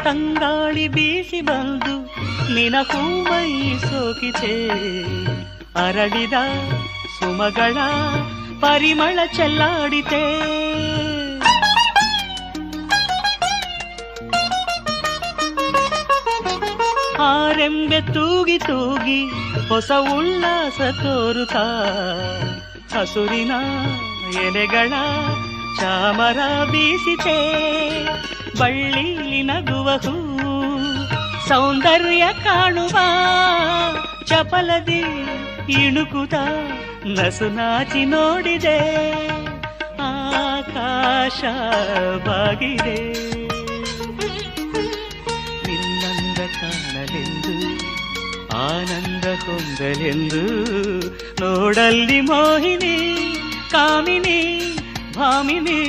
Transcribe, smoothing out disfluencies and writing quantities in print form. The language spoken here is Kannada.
ತಂಗಾಳಿ ಬೀಸಿ ಬಂದು ನಿನ ಹೂಮೈ ಸೋಕಿತೆ ಅರಳಿದ ಸುಮಗಳ ಪರಿಮಳ ಚೆಲ್ಲಾಡಿತೆ ಆರೆಂಬೆ ತೂಗಿ ತೂಗಿ ಹೊಸ ಉಲ್ಲಾಸ ತೋರುತ್ತಾ ಹಸುರಿನ ಎಲೆಗಳ ಚಾಮರ ಬೀಸಿತೆ ಬಳ್ಳಿಲಿ ನಗುವ ಹೂ ಸೌಂದರ್ಯ ಕಾಣುವ ಚಪಲದಿ ಇಣುಕುತ ನಸು ನಾಚಿ ನೋಡಿದೆ ಆಕಾಶ ಬಾಗಿದೆ ನಿನ್ನಂದ ಕಾಣಲೆಂದು ಆನಂದ ಹೊಂದಲೆಂದು ನೋಡಲ್ಲಿ ಮೋಹಿನಿ ಕಾಮಿನಿ ಭಾಮಿನಿ